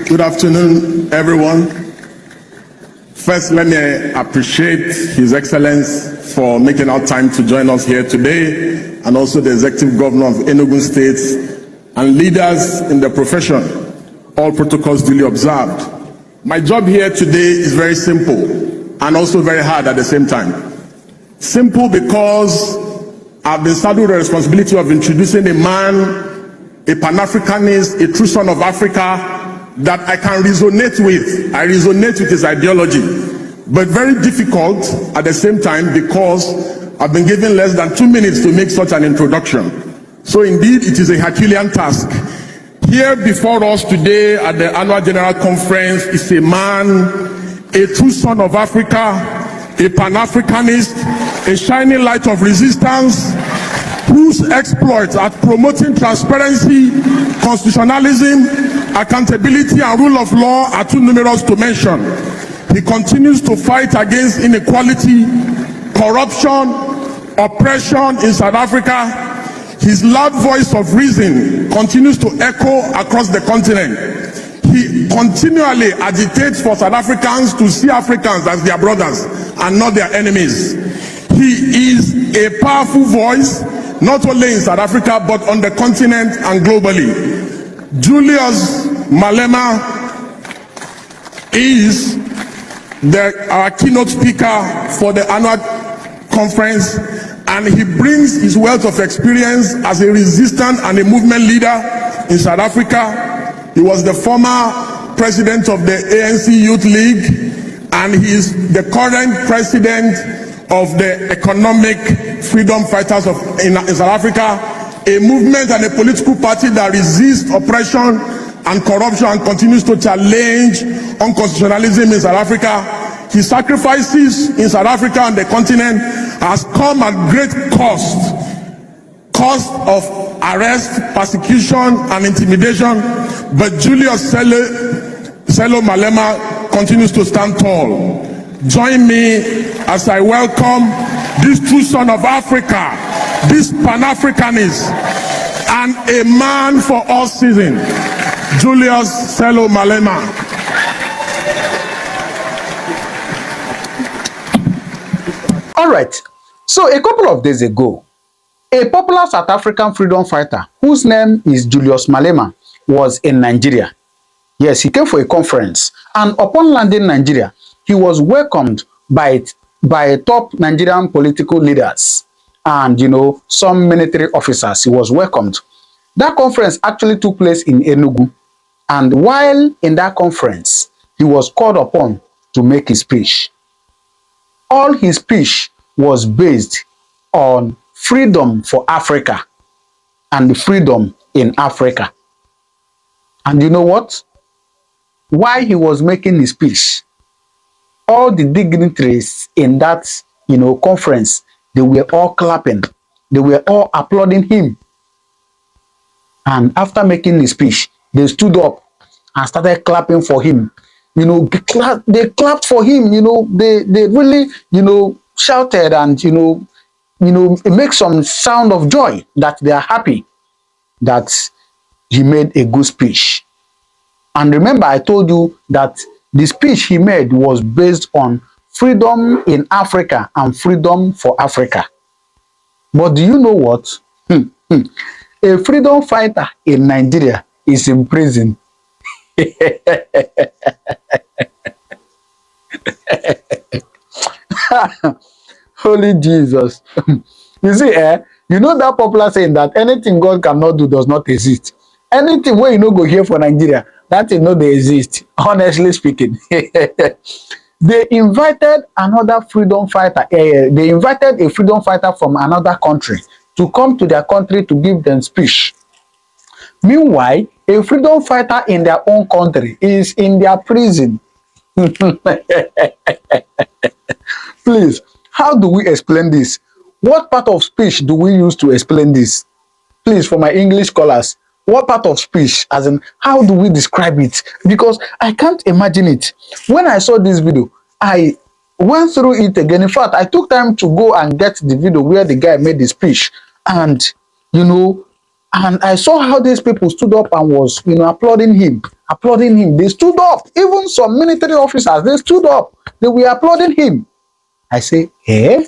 Good afternoon, everyone. First, let me appreciate His Excellence for making our time to join us here today, and also the Executive Governor of Enugu State and leaders in the profession, all protocols duly observed. My job here today is very simple and also very hard at the same time. Simple because I've been saddled with the responsibility of introducing a man, a Pan-Africanist, a true son of Africa that I can resonate with. I resonate with his ideology, but very difficult at the same time because I've been given less than 2 minutes to make such an introduction. So indeed, it is a Herculean task. Here before us today at the annual general conference is a man, a true son of Africa, a Pan-Africanist, a shining light of resistance, whose exploits at promoting transparency, constitutionalism, accountability, and rule of law are too numerous to mention. He continues to fight against inequality, corruption, oppression in South Africa. His loud voice of reason continues to echo across the continent. He continually agitates for South Africans to see Africans as their brothers and not their enemies. He is a powerful voice, not only in South Africa, but on the continent and globally. Julius Malema is our keynote speaker for the annual conference, and he brings his wealth of experience as a resistance and a movement leader in South Africa. He was the former president of the ANC Youth League, and he is the current president of the Economic Freedom Fighters in South Africa, a movement and a political party that resists oppression and corruption and continues to challenge unconstitutionalism in South Africa. His sacrifices in South Africa and the continent has come at great cost of arrest, persecution, and intimidation. But Julius Selo Malema continues to stand tall. Join me as I welcome this true son of Africa, this Pan-Africanist, and a man for all seasons, Julius Selo Malema. All right. So a couple of days ago, a popular South African freedom fighter whose name is Julius Malema was in Nigeria. Yes, he came for a conference, and upon landing in Nigeria, he was welcomed by top Nigerian political leaders and, some military officers. He was welcomed. That conference actually took place in Enugu, and while in that conference, he was called upon to make his speech. All his speech was based on freedom for Africa and freedom in Africa. And you know what? While he was making his speech, all the dignitaries in that, conference, they were all clapping. They were all applauding him. And after making his speech, they stood up and started clapping for him. They clapped for him. They really, shouted and, make some sound of joy that they are happy that he made a good speech. And remember, I told you that the speech he made was based on freedom in Africa and freedom for Africa. But do you know what? A freedom fighter in Nigeria is in prison. Holy Jesus. You see, that popular saying that anything God cannot do does not exist. Anything where you no go here for Nigeria, that is not they exist, honestly speaking. They invited another freedom fighter. They invited a freedom fighter from another country to come to their country to give them speech. Meanwhile, a freedom fighter in their own country is in their prison. Please, how do we explain this? What part of speech do we use to explain this? Please, for my English scholars, what part of speech, as in, how do we describe it? Because I can't imagine it. When I saw this video, I went through it again. In fact, I took time to go and get the video where the guy made the speech. And, And I saw how these people stood up and was, applauding him, applauding him. They stood up. Even some military officers, they stood up. They were applauding him. I say, a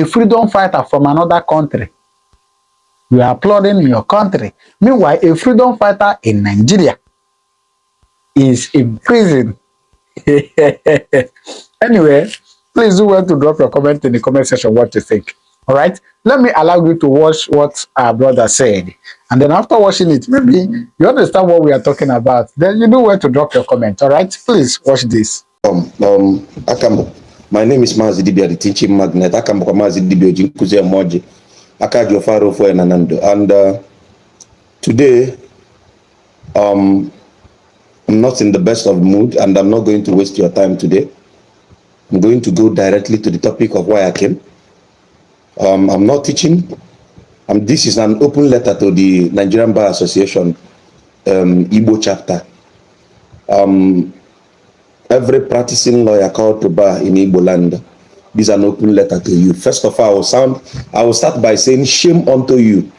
freedom fighter from another country. You are applauding in your country. Meanwhile, a freedom fighter in Nigeria is in prison. Anyway, please do well to drop your comment in the comment section what you think. All right, let me allow you to watch what our brother said, and then after watching it, maybe you understand what we are talking about. Then you know where to drop your comment. All right, please watch this. Akambo. My name is Mazi Dibia, the teaching magnet. Akambo Mazi Dibia Jinkuze Moji. Akajo Faro for Nanando. And today, I'm not in the best of mood, and I'm not going to waste your time today. I'm going to go directly to the topic of why I came. I'm not teaching. This is an open letter to the Nigerian Bar Association Igbo chapter. Every practicing lawyer called to bar in Igbo land, this is an open letter to you. First of all, I will start by saying shame unto you.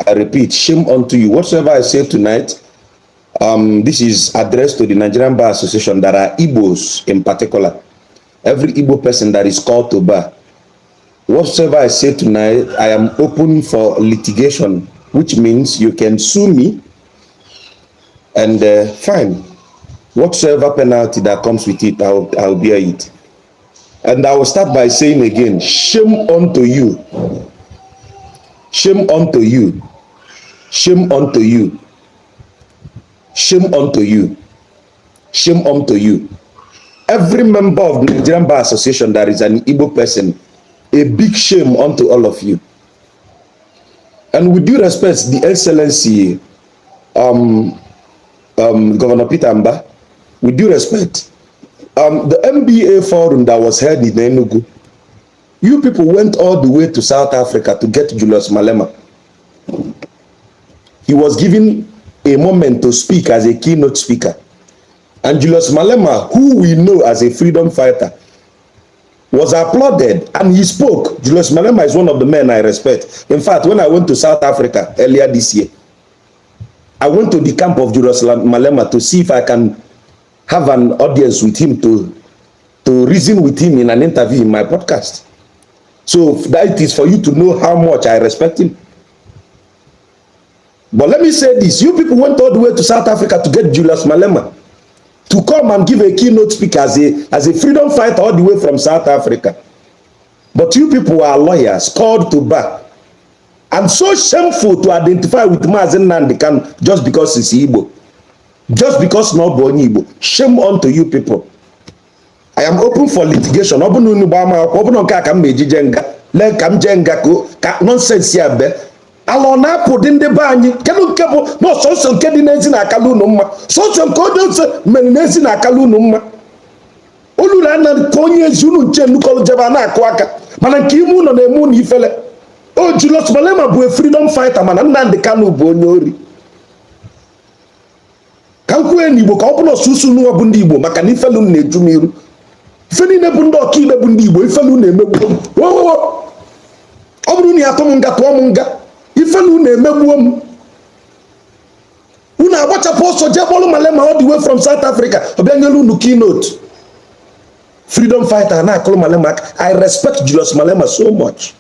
I repeat, shame unto you. Whatsoever I say tonight, this is addressed to the Nigerian Bar Association that are Igbos in particular. Every Igbo person that is called to bar. Whatsoever I say tonight, I am open for litigation, which means you can sue me and fine. Whatsoever penalty that comes with it, I'll bear it. And I will start by saying again, shame unto you. Shame unto you. Shame unto you. Shame unto you. Shame unto you. Every member of the Nigerian Bar Association that is an Igbo person, a big shame unto all of you. And with due respect, the Excellency, Governor Peter Amba, with due respect, the MBA forum that was held in Enugu, you people went all the way to South Africa to get Julius Malema. He was given a moment to speak as a keynote speaker. And Julius Malema, who we know as a freedom fighter, was applauded and he spoke. Julius Malema is one of the men I respect. In fact, when I went to South Africa earlier this year, I went to the camp of Julius Malema to see if I can have an audience with him to reason with him in an interview in my podcast. So that is for you to know how much I respect him. But let me say this, you people went all the way to South Africa to get Julius Malema to come and give a keynote speech as a freedom fighter all the way from South Africa. But you people are lawyers called to bar. And so shameful to identify with Mazen Nandikan just because it's Igbo. Just because not born Igbo. Shame unto you people. I am open for litigation. Nonsense here. Alona put in the banyi. Kenu kepo no so kedi nezi na kalu numma. So kodo se menezi na kalu numma. Olula na konye zunu nche nukolo jeba na akwaka. Mana kimu no nemu ni ifele. Oh, Julius Malema bu a freedom fighter mana Nnamdi Kanu bu onye ori. Kanku eni Igbo ka obuno susu nu obu ndi Igbo maka ni ifelu na ejumiru. Ifeni ne bu ndo oki ne bu ndi Igbo ifelu na emegbu. Wo. Oburu ni atom nga to omunga. Ifelu na emegbu om. Una agbachapụ ọsọ jebolu Malema all the way from South Africa. Obianyelu nu keynote. Freedom fighter na akolo Malema. I respect Julius Malema so much.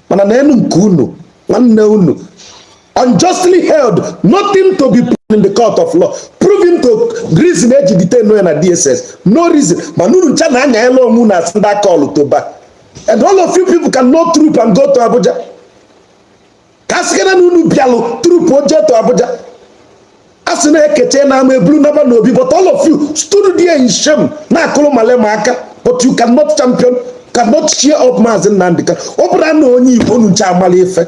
Mana na enu nke unu, nwanne unu, unjustly held, nothing to be proven in the court of law, proven to reason eji detain no na DSS, no reason. Manunu ncha na anya elo mu na senda call to bar. And all of you people can no troop and go to Abuja. Kasikana nunu bialo troop oje to Abuja. Asina ekete na am blue number no be, but all of you stood there in shame na akolo Malema aka, but you cannot champion, cannot cheer up Mazen Nandika. Obra no onyi Igbo nu ncha amali efe.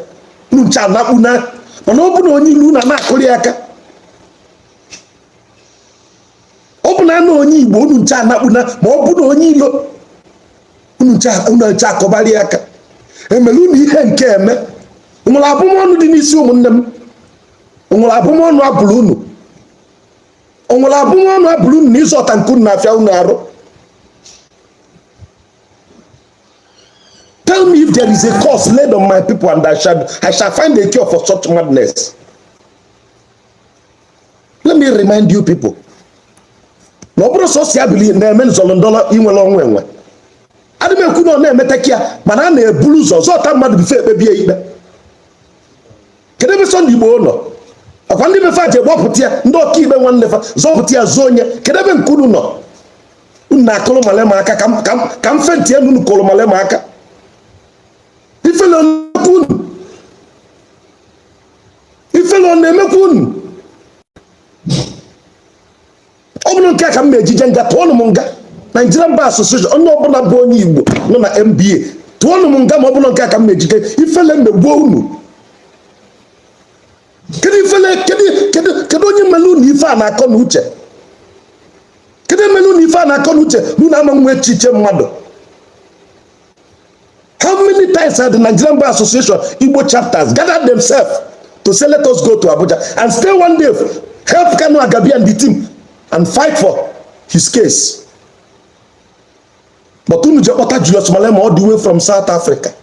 Nu ncha na una. Mana obu no onyi lu na akoli aka. Obu na no onyi Igbo nu ncha na una, ma obu no onyi lo. Unu ncha akobali aka. Emelu ni ihe nke eme. Nwala abumonu di n'isi umunne m. Nwala abumonu abulu unu. Nwala abumonu abulu unu n'izu ọtankun na afia unu arụ. Tell me if there is a curse laid on my people, and I shall find a cure for such madness. Let me remind you people. No bro so sia bili na men zolondolo inwele onwe enwe. Adi me ku no na emetakia mana na ebulu zo ta madu bi fe ekpebie ikpe. Kede be so ndigbo no. Akwa ndi be fa je gboputia ndo oka ikpe nwanne fa zoputia zonye. Kede be nkunu no. Unna kolo Malema aka kam fenti enu kolo Malema aka. Ifelo nkunu. Ifelo na emekunu. Obuno nke aka mmeji jenga tuonu munga Nigerian Bar Association onye obula bụ onye Igbo no na MBA tuonu munga ma obuno nke aka mmeji ke ifele mmegbo unu kedu onye melu na ife a na-akọ na uche kedu melu na ife a na-akọ na uche nu na amanwe echiche mmadụ. How many times had the Nigerian Bar Association Igbo chapters gathered themselves to say let us go to Abuja and stay one day, help Kanu Agabi and the team and fight for his case? But unu jekpota Julius Malema all the way from South Africa.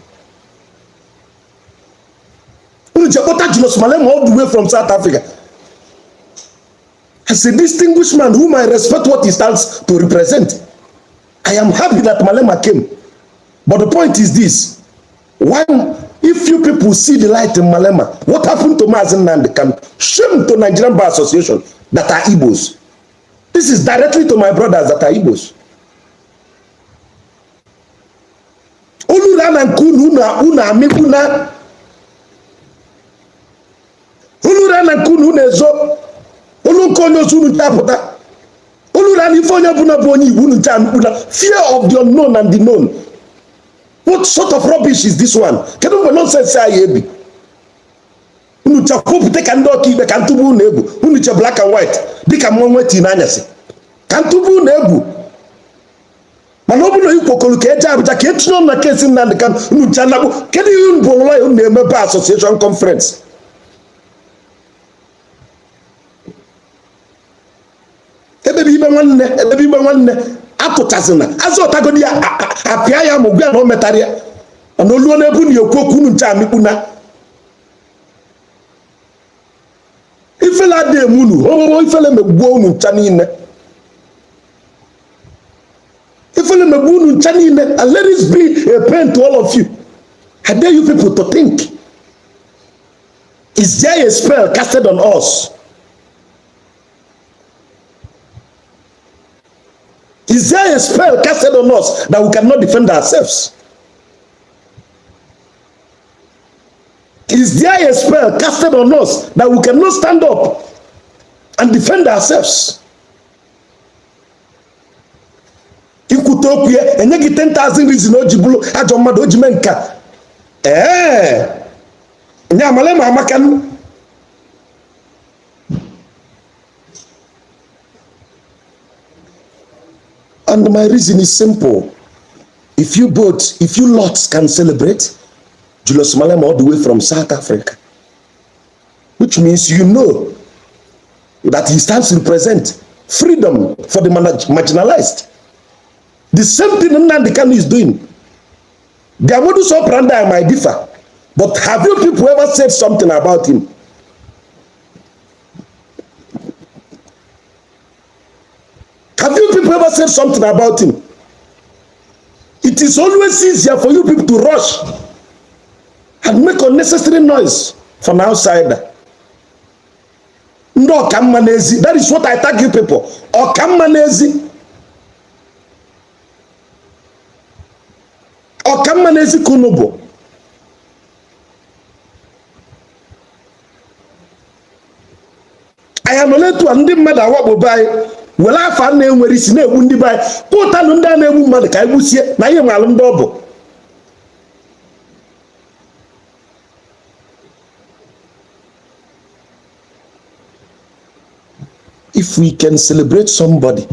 Unu jekpota Julius Malema all the way from South Africa. As a distinguished man whom I respect what he stands to represent, I am happy that Malema came. But the point is this: why, if you people see the light in Malema, what happened to Mazen Nandekam? Shame to Nigerian Bar Association that are Igbos. This is directly to my brothers that are Igbos. Olurana nkunu una amikuna. Olurana nkunu nezo. Olunkonyo sunu taputa. Olurana ifonya buna boni ibunu ntamikuna. Fear of the unknown and the known. What sort of rubbish is this one? Kedu mwe nonsense say ebi. Unu cha kopute ka ndoki ibe ka ntubu na egwu. Unu cha black and white. Dika mwenweti na anyasi. Ka ntubu na egwu. Mana obuno ikokolu ka eje Abuja ka etinye na kesi na ndika unu cha nagbo. Kedu unu bolwa unu na-eme Bar Association conference? Ebebi ibe nwanne atụchazina azọtagodi apịa ya ma ogwe na o metarịa na oluo na ebu na ekwu okwu unu nche amikpuna ifele adị emunu ogbogbo ifele megbuo unu ncha niile ifele megbuo unu ncha niile. And let this be a pain to all of you. I dare you people to think, is there a spell casted on us? Is there a spell casted on us that we cannot defend ourselves? Is there a spell casted on us that we cannot stand up and defend ourselves? Ikutokuye enyegi 10,000 reasons ojibulu ajo mmadu ojimenka. Nya Malema amakan. And my reason is simple. If you lots can celebrate Julius Malema all the way from South Africa, which means you know that he stands to represent freedom for the marginalized. The same thing Nnamdi Kanu is doing. Their modus operandi might differ, but have you people ever said something about him? Have you people ever said something about him? It is always easier for you people to rush and make unnecessary noise from outsider. No, Kamanezi. That is what I tag you people. Or Kamanezi. Or Kamanezi Kunobo. I am only to undo mother what will buy. Well, I found name where is no wounded by put on that name woman. I will see it. Now you're Malam Double. If we can celebrate somebody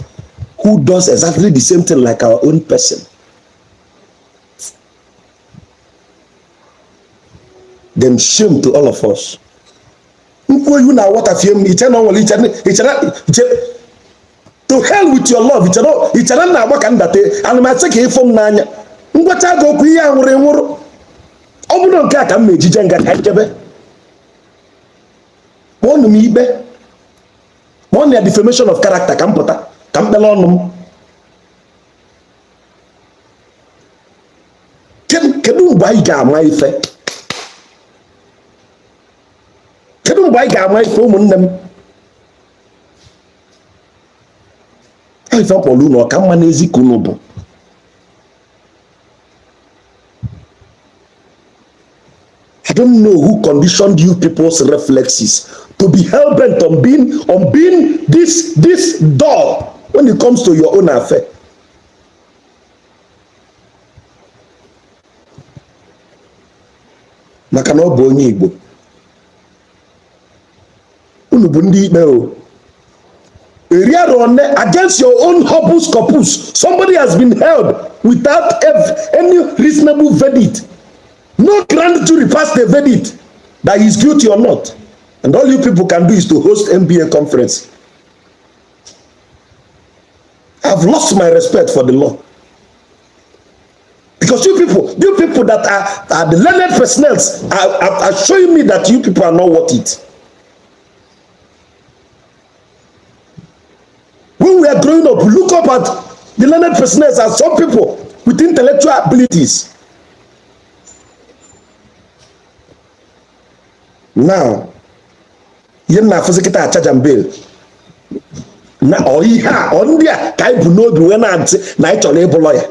who does exactly the same thing like our own person, then shame to all of us. You know what I feel? To hell with your love. It's not work and that. And my second from Nanya. ngwacha ga okwu ihe a nwụrụ enwụrụ ọ bụrụ nke a ka m ejije nga ka njebe kpọọnụ m ikpe kpọọnụ ya defamation of character ka m pụta ka m kpele ọnụ m. Kedu mgbe anyị ga-ama ife? Kedu mgbe anyị ga-ama ife ụmụnne m? Ife mkpọrọ unu ọka mma n'ezi ka unu bụ. I don't know who conditioned you people's reflexes to be hell-bent on being this dull when it comes to your own affair. Maka na ọ bụ onye Igbo. Unu bụ ndị ikpe o. Against your own hopus corpus, somebody has been held without any reasonable verdict. No grand jury passed a verdict that he is guilty or not. And all you people can do is to host MBA conference. I've lost my respect for the law. Because you people that are the learned personnel are showing me that you people are not worth it. When we are growing up, we look up at the learned personnel as some people with intellectual abilities. Now, yen na fizikita charge and bail. Na oiha ondia kai buno bi we na ante na I chole ebo lawyer.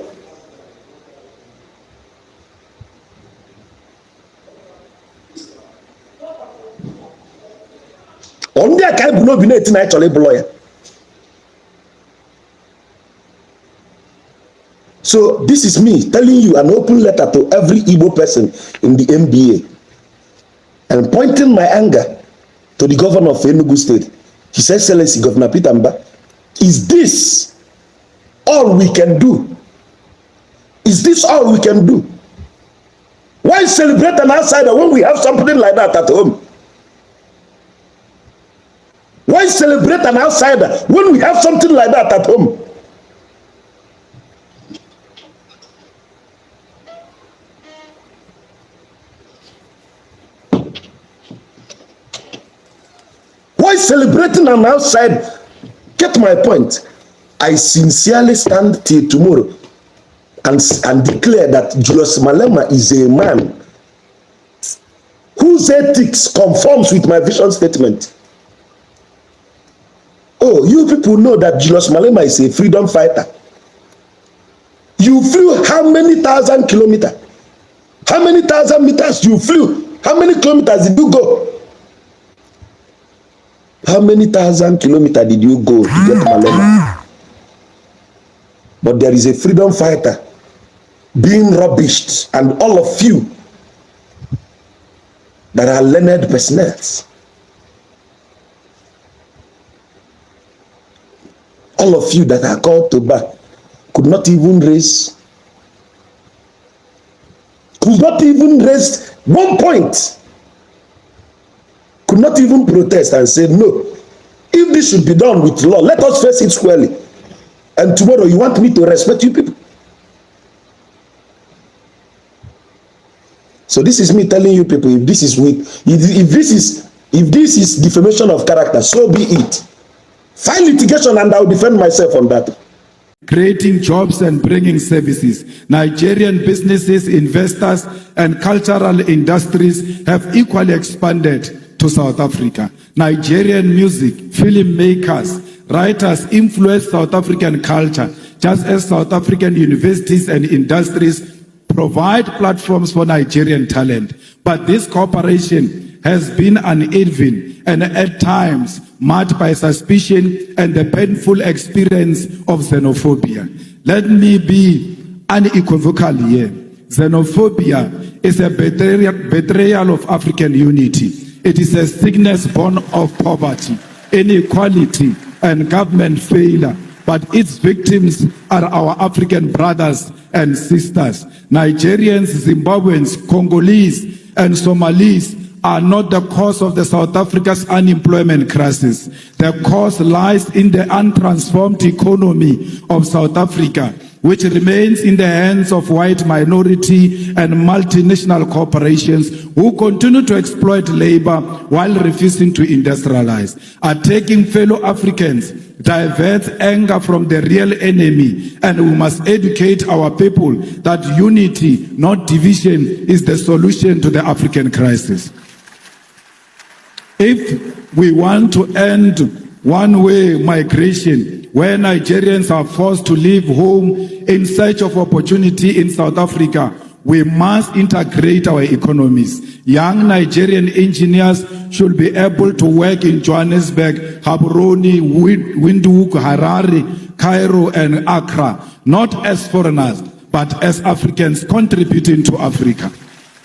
Ondia kai buno bi na eti na I chole ebo lawyer. So this is me telling you an open letter to every Igbo person in the MBA. And pointing my anger to the governor of Enugu State, His Excellency Governor Peter Mba, is this all we can do? Is this all we can do? Why celebrate an outsider when we have something like that at home? Why celebrate an outsider when we have something like that at home? Why celebrating an outside? Get my point. I sincerely stand till tomorrow and declare that Julius Malema is a man whose ethics conforms with my vision statement. Oh, you people know that Julius Malema is a freedom fighter. You flew how many thousand kilometers? How many thousand meters you flew? How many kilometers did you go? How many thousand kilometers did you go to get Malema? But there is a freedom fighter being rubbished, and all of you that are learned personnel, all of you that are called to bar, could not even raise 1 point. Could not even protest and say, no, if this should be done with law, let us face it squarely. And tomorrow you want me to respect you people? So this is me telling you people, if this is defamation of character, so be it. File litigation and I'll defend myself on that. Creating jobs and bringing services. Nigerian businesses, investors, and cultural industries have equally expanded to South Africa. Nigerian music, filmmakers, writers influence South African culture, just as South African universities and industries provide platforms for Nigerian talent. But this cooperation has been uneven and at times marked by suspicion and the painful experience of xenophobia. Let me be unequivocal here. Xenophobia is a betrayal of African unity. It is a sickness born of poverty, inequality, and government failure. But its victims are our African brothers and sisters. Nigerians, Zimbabweans, Congolese, and Somalis are not the cause of the South Africa's unemployment crisis. The cause lies in the untransformed economy of South Africa which remains in the hands of white minority and multinational corporations who continue to exploit labor while refusing to industrialize. Attacking fellow Africans diverts anger from the real enemy, and we must educate our people that unity, not division, is the solution to the African crisis. If we want to end one-way migration, where Nigerians are forced to leave home in search of opportunity in South Africa, we must integrate our economies. Young Nigerian engineers should be able to work in Johannesburg, Gaborone, Windhoek, Harare, Cairo, and Accra, not as foreigners, but as Africans contributing to Africa.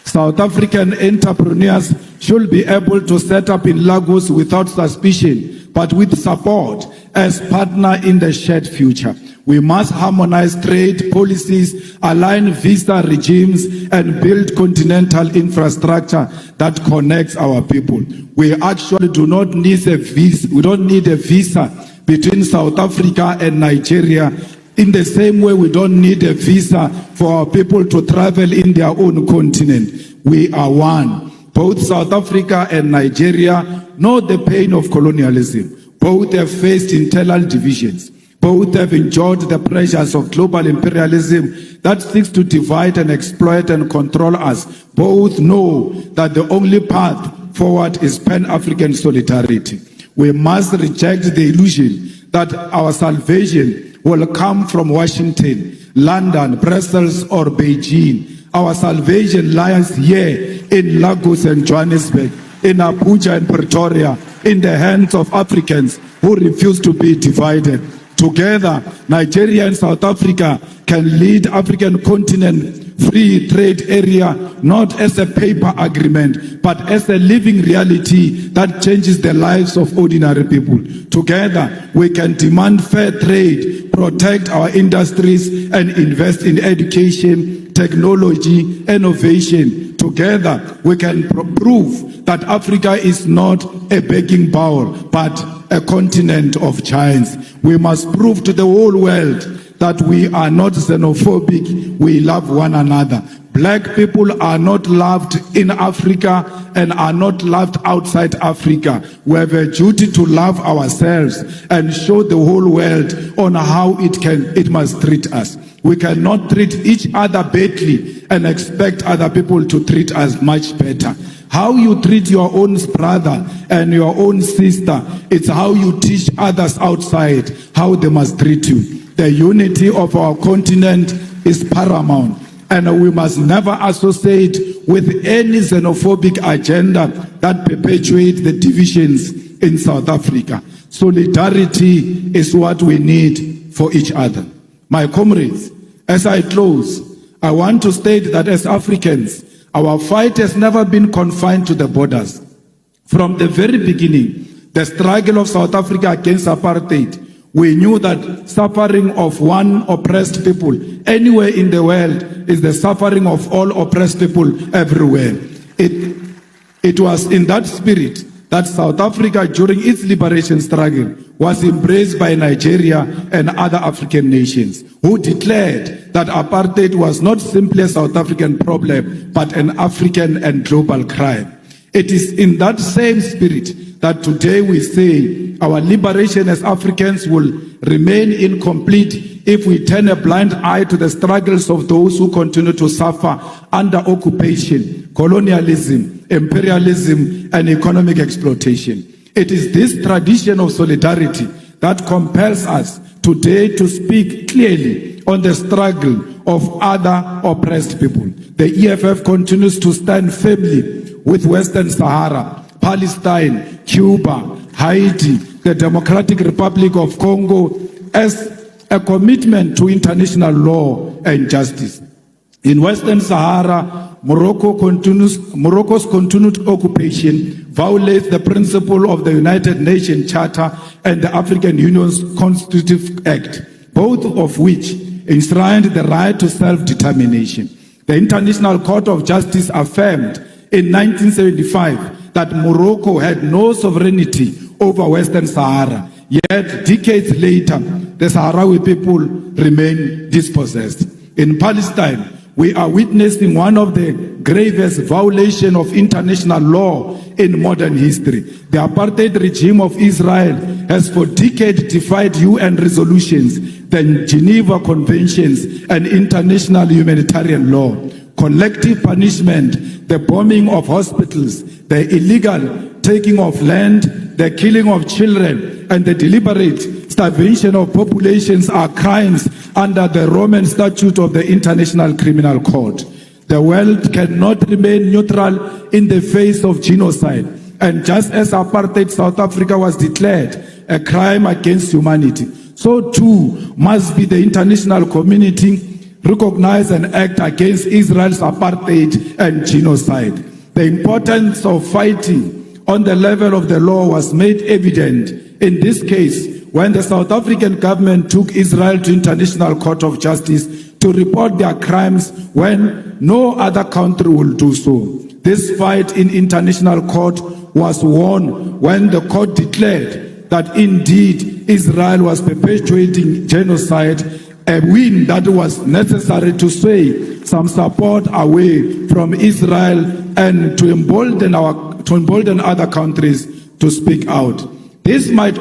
South African entrepreneurs should be able to set up in Lagos without suspicion, but with support as partner in the shared future. We must harmonize trade policies, align visa regimes, and build continental infrastructure that connects our people. We actually do not need a visa. We don't need a visa between South Africa and Nigeria. In the same way, we don't need a visa for our people to travel in their own continent. We are one. Both South Africa and Nigeria know the pain of colonialism. Both have faced internal divisions. Both have endured the pressures of global imperialism that seeks to divide and exploit and control us. Both know that the only path forward is Pan-African solidarity. We must reject the illusion that our salvation will come from Washington, London, Brussels, or Beijing. Our salvation lies here in Lagos and Johannesburg, in Abuja and Pretoria, in the hands of Africans who refuse to be divided. Together, Nigeria and South Africa can lead African continent free trade area not as a paper agreement, but as a living reality that changes the lives of ordinary people. Together, we can demand fair trade, protect our industries, and invest in education, technology, innovation. Together, we can prove that Africa is not a begging bowl, but a continent of giants. We must prove to the whole world that we are not xenophobic, we love one another. Black people are not loved in Africa and are not loved outside Africa. We have a duty to love ourselves and show the whole world on how it must treat us. We cannot treat each other badly and expect other people to treat us much better. How you treat your own brother and your own sister, it's how you teach others outside how they must treat you. The unity of our continent is paramount, and we must never associate with any xenophobic agenda that perpetuates the divisions in South Africa. Solidarity is what we need for each other. My comrades, as I close, I want to state that as Africans, our fight has never been confined to the borders. From the very beginning, the struggle of South Africa against apartheid, we knew that suffering of one oppressed people anywhere in the world is the suffering of all oppressed people everywhere. It was in that spirit that South Africa, during its liberation struggle, was embraced by Nigeria and other African nations, who declared that apartheid was not simply a South African problem, but an African and global crime. It is in that same spirit that today we say our liberation as Africans will remain incomplete if we turn a blind eye to the struggles of those who continue to suffer under occupation, colonialism, imperialism, and economic exploitation. It is this tradition of solidarity that compels us today to speak clearly on the struggle of other oppressed people. The EFF continues to stand firmly with Western Sahara, Palestine, Cuba, Haiti, the Democratic Republic of Congo as a commitment to international law and justice. In Western Sahara, Morocco's continued occupation violates the principle of the United Nations Charter and the African Union's Constitutive Act, both of which enshrined the right to self-determination. The International Court of Justice affirmed in 1975 that Morocco had no sovereignty over Western Sahara. Yet, decades later, the Sahrawi people remain dispossessed. In Palestine, we are witnessing one of the gravest violations of international law in modern history. The apartheid regime of Israel has for decades defied UN resolutions, the Geneva Conventions, and international humanitarian law. Collective punishment, the bombing of hospitals, the illegal taking of land, the killing of children, and the deliberate starvation of populations are crimes under the Roman Statute of the International Criminal Court. The world cannot remain neutral in the face of genocide. And just as apartheid South Africa was declared a crime against humanity, so too must be the international community recognize and act against Israel's apartheid and genocide. The importance of fighting on the level of the law was made evident in this case when the South African government took Israel to International Court of Justice to report their crimes when no other country will do so. This fight in international court was won when the court declared that indeed Israel was perpetuating genocide, a win that was necessary to sway some support away from Israel and to embolden other countries to speak out. This fight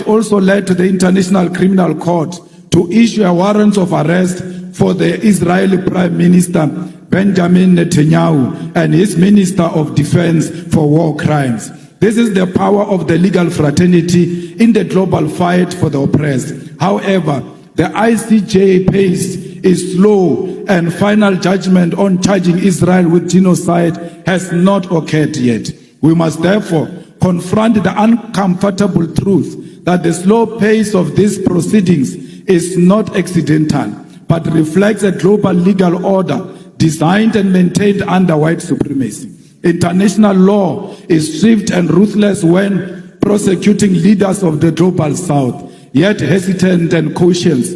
also led to the International Criminal Court to issue a warrant of arrest for the Israeli Prime Minister Benjamin Netanyahu and his Minister of Defense for war crimes. This is the power of the legal fraternity in the global fight for the oppressed. However, the ICJ pace is slow and final judgment on charging Israel with genocide has not occurred yet. We must therefore confront the uncomfortable truth that the slow pace of these proceedings is not accidental, but reflects a global legal order designed and maintained under white supremacy. International law is swift and ruthless when prosecuting leaders of the global south, yet hesitant and cautious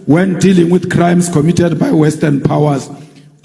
when dealing with crimes committed by Western powers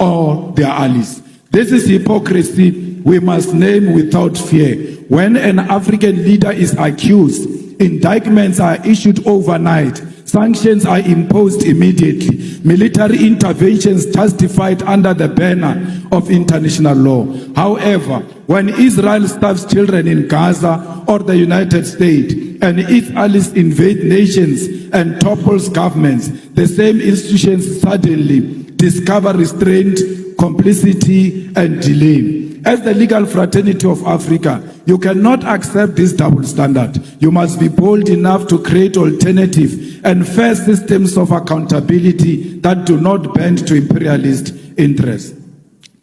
or their allies. This is hypocrisy we must name without fear. When an African leader is accused, indictments are issued overnight, sanctions are imposed immediately, military interventions justified under the banner of international law. However, when Israel starves children in Gaza or the United States and its allies invade nations and topples governments, the same institutions suddenly discover restraint, complicity, and delay. As the legal fraternity of Africa, you cannot accept this double standard. You must be bold enough to create alternative and fair systems of accountability that do not bend to imperialist interests.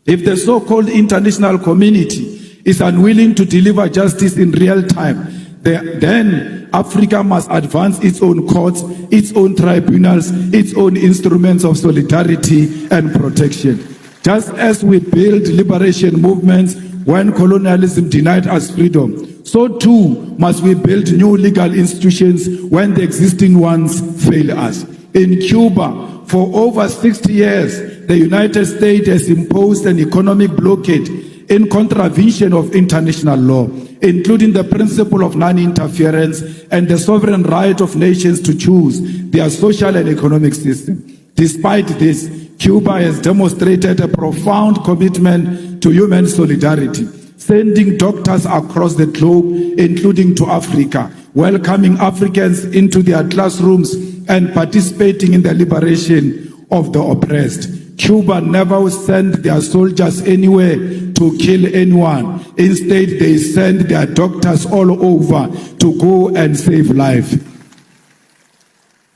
If the so-called international community is unwilling to deliver justice in real time, then Africa must advance its own courts, its own tribunals, its own instruments of solidarity and protection. Just as we build liberation movements when colonialism denied us freedom, so too must we build new legal institutions when the existing ones fail us. In Cuba, for over 60 years, the United States has imposed an economic blockade in contravention of international law, including the principle of non-interference and the sovereign right of nations to choose their social and economic system. Despite this, Cuba has demonstrated a profound commitment to human solidarity, sending doctors across the globe, including to Africa, welcoming Africans into their classrooms and participating in the liberation of the oppressed. Cuba never sent their soldiers anywhere to kill anyone. Instead, they send their doctors all over to go and save life.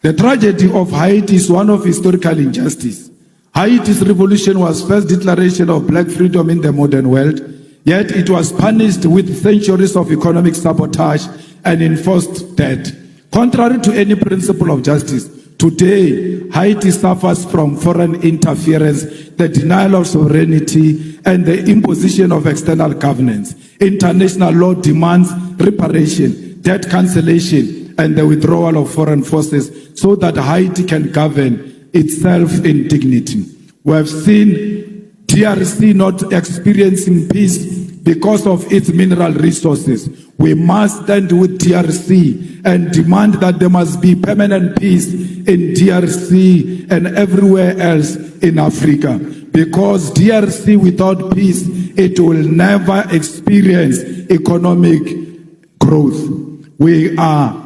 The tragedy of Haiti is one of historical injustice. Haiti's revolution was first declaration of black freedom in the modern world, yet it was punished with centuries of economic sabotage and enforced debt. Contrary to any principle of justice, today Haiti suffers from foreign interference, the denial of sovereignty, and the imposition of external governance. International law demands reparation, debt cancellation, and the withdrawal of foreign forces so that Haiti can govern itself in dignity. We have seen DRC not experiencing peace because of its mineral resources. We must stand with DRC and demand that there must be permanent peace in DRC and everywhere else in Africa. Because DRC without peace, it will never experience economic growth. We are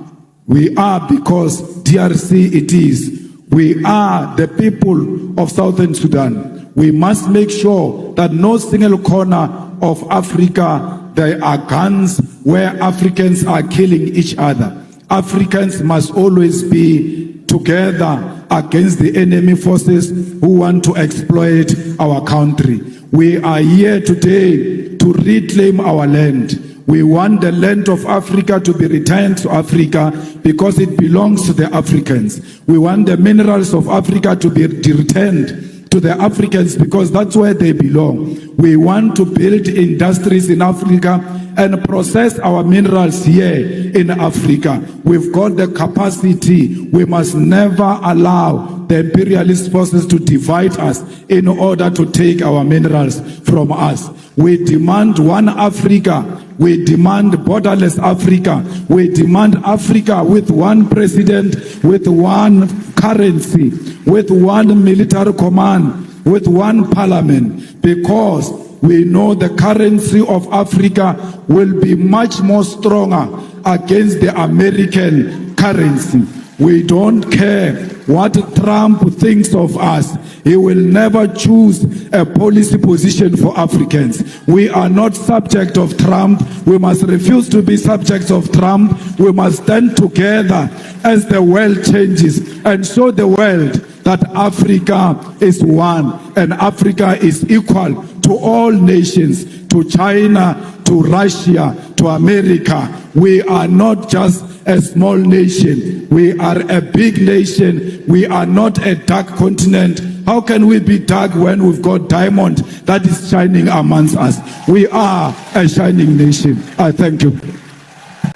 because DRC it is. We are the people of Southern Sudan. We must make sure that no single corner of Africa there are guns where Africans are killing each other. Africans must always be together against the enemy forces who want to exploit our country. We are here today to reclaim our land. We want the land of Africa to be returned to Africa because it belongs to the Africans. We want the minerals of Africa to be returned to the Africans because that's where they belong. We want to build industries in Africa and process our minerals here in Africa. We've got the capacity. We must never allow the imperialist forces to divide us in order to take our minerals from us. We demand one Africa. We demand borderless Africa. We demand Africa with one president, with one currency, with one military command, with one parliament, because we know the currency of Africa will be much more stronger against the American currency. We don't care what Trump thinks of us. He will never choose a policy position for Africans. We are not subject of Trump. We must refuse to be subjects of Trump. We must stand together as the world changes and show the world that Africa is one and Africa is equal to all nations, to China, to Russia, to America. We are not just a small nation. We are a big nation. We are not a dark continent. How can we be dark when we've got diamond that is shining amongst us? We are a shining nation. I thank you.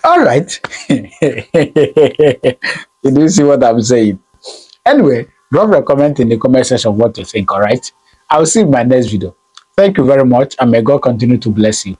All right. You do see what I'm saying? Anyway, drop a comment in the comment section what you think, all right? I'll see you in my next video. Thank you very much, and may God continue to bless you.